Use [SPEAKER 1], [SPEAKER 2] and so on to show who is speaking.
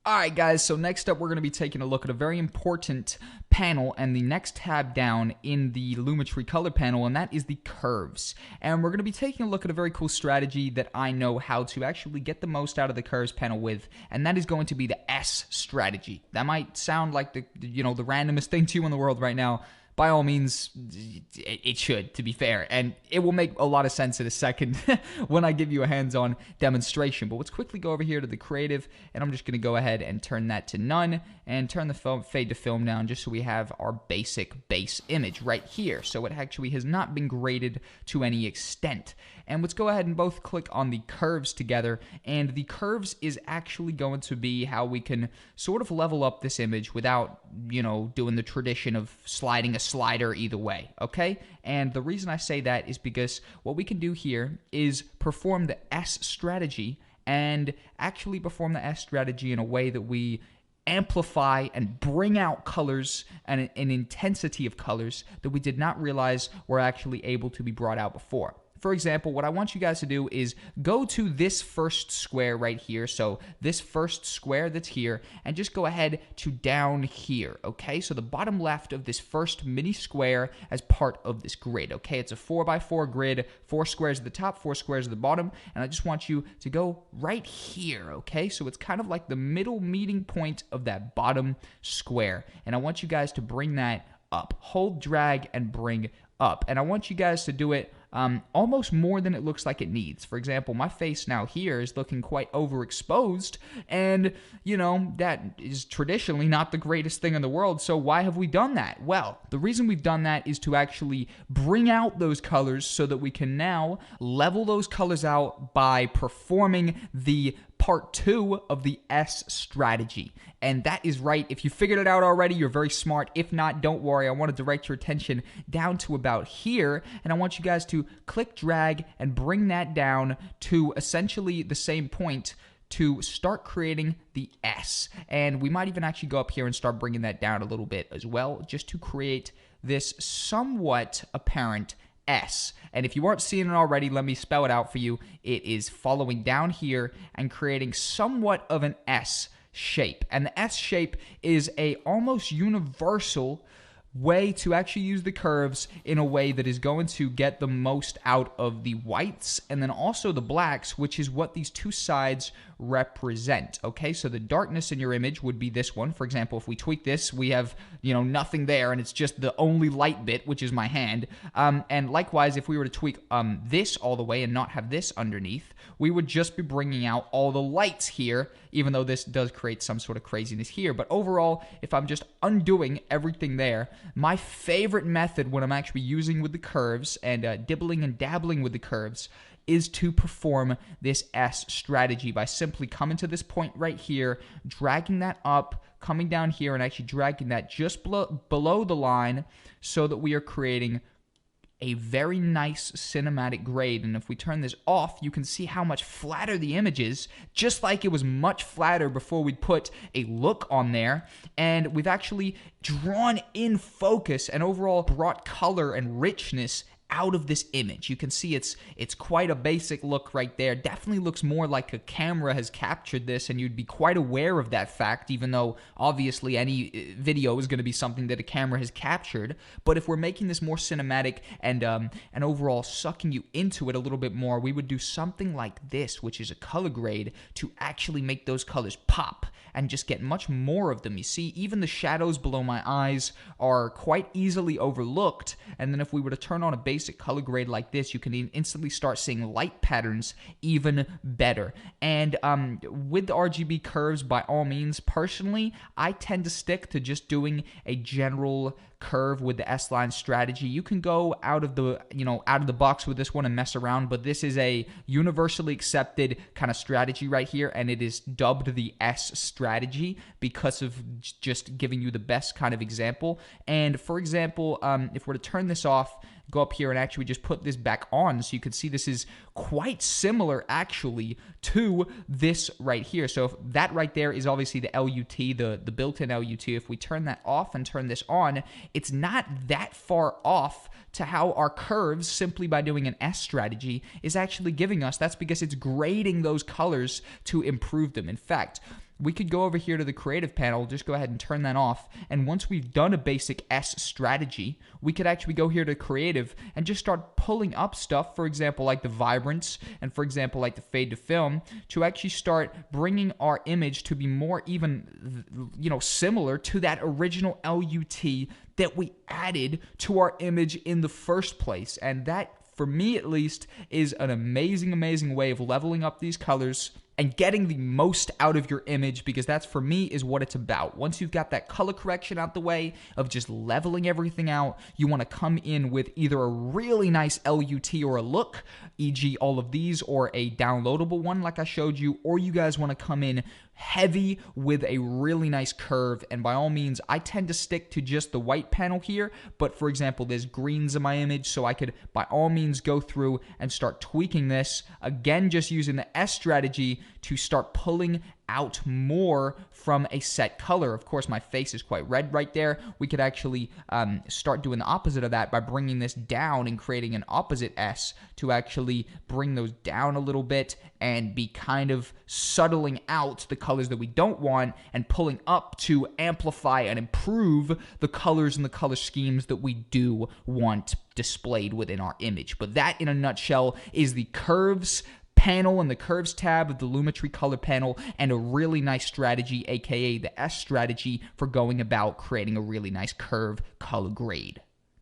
[SPEAKER 1] Alright guys, so next up we're going to be taking a look at a very important panel and the next tab down in the LUMETRI color panel, and that is the curves. And we're going to be taking a look at a very cool strategy that I know how to actually get the most out of the curves panel with, and that is going to be the S strategy. That might sound like the randomest thing to you in the world right now. By all means, it should, to be fair, and it will make a lot of sense in a second when I give you a hands-on demonstration. But let's quickly go over here to the creative, and I'm just going to go ahead and turn that to none, and turn the fade to film down just so we have our basic base image right here. So it actually has not been graded to any extent. And let's go ahead and both click on the curves together, and the curves is actually going to be how we can sort of level up this image without, doing the tradition of sliding a slider either way, okay? And the reason I say that is because what we can do here is perform the S strategy and actually perform the S strategy in a way that we amplify and bring out colors and an intensity of colors that we did not realize were actually able to be brought out before. For example, what I want you guys to do is go to this first square right here, so this first square that's here, and just go ahead to down here, okay? So the bottom left of this first mini square as part of this grid, okay? It's a 4x4 grid, 4 squares at the top, 4 squares at the bottom, and I just want you to go right here, okay? So it's kind of like the middle meeting point of that bottom square, and I want you guys to bring that up. Hold, drag, and bring up, and I want you guys to do it almost more than it looks like it needs. For example, my face now here is looking quite overexposed, and, that is traditionally not the greatest thing in the world, so why have we done that? Well, the reason we've done that is to actually bring out those colors so that we can now level those colors out by performing the part 2 of the S strategy. And that is right. If you figured it out already, you're very smart. If not, don't worry. I want to direct your attention down to about here, and I want you guys to click, drag, and bring that down to essentially the same point to start creating the S. And we might even actually go up here and start bringing that down a little bit as well, just to create this somewhat apparent S. And if you weren't seeing it already, let me spell it out for you. It is following down here and creating somewhat of an S shape. And the S shape is a almost universal way to actually use the curves in a way that is going to get the most out of the whites and then also the blacks, which is what these two sides represent. Okay, so the darkness in your image would be this one. For example, if we tweak this, we have, nothing there, and it's just the only light bit, which is my hand. And likewise, if we were to tweak this all the way and not have this underneath, we would just be bringing out all the lights here, even though this does create some sort of craziness here. But overall, if I'm just undoing everything there, my favorite method when I'm actually using with the curves and dibbling and dabbling with the curves is to perform this S strategy by simply coming to this point right here, dragging that up, coming down here, and actually dragging that just below the line so that we are creating a very nice cinematic grade. And if we turn this off, you can see how much flatter the image is, just like it was much flatter before we put a look on there. And we've actually drawn in focus and overall brought color and richness out of this image. You can see it's quite a basic look right there. Definitely looks more like a camera has captured this, and you'd be quite aware of that fact, even though obviously any video is going to be something that a camera has captured. But if we're making this more cinematic and overall sucking you into it a little bit more, we would do something like this, which is a color grade to actually make those colors pop and just get much more of them. You see, even the shadows below my eyes are quite easily overlooked, and then if we were to turn on a basic color grade like this, you can instantly start seeing light patterns even better. And with the RGB curves, by all means, personally, I tend to stick to just doing a general curve with the S-line strategy. You can go out of the box with this one and mess around, but this is a universally accepted kind of strategy right here, and it is dubbed the S strategy because of just giving you the best kind of example. And for example, if we're to turn this off, go up here and actually just put this back on, so you can see this is quite similar actually to this right here. So if that right there is obviously the LUT, the built-in LUT. If we turn that off and turn this on, it's not that far off to how our curves, simply by doing an S strategy, is actually giving us. That's because it's grading those colors to improve them. In fact, we could go over here to the creative panel, just go ahead and turn that off. And once we've done a basic S strategy, we could actually go here to creative and just start pulling up stuff, for example, like the vibrance and for example, like the fade to film, to actually start bringing our image to be more even, similar to that original LUT that we added to our image in the first place. And that, for me at least, is an amazing, amazing way of leveling up these colors and getting the most out of your image, because that's, for me, is what it's about. Once you've got that color correction out the way of just leveling everything out, you want to come in with either a really nice LUT or a look, e.g. all of these, or a downloadable one like I showed you, or you guys want to come in heavy with a really nice curve. And by all means, I tend to stick to just the white panel here, but for example, there's greens in my image, so I could by all means go through and start tweaking this, again just using the S strategy to start pulling out more from a set color. Of course, my face is quite red right there. We could actually start doing the opposite of that by bringing this down and creating an opposite S to actually bring those down a little bit and be kind of subtling out the colors that we don't want and pulling up to amplify and improve the colors and the color schemes that we do want displayed within our image. But that, in a nutshell, is the curves panel and the curves tab of the LUMETRI color panel, and a really nice strategy, aka the S strategy, for going about creating a really nice curve color grade.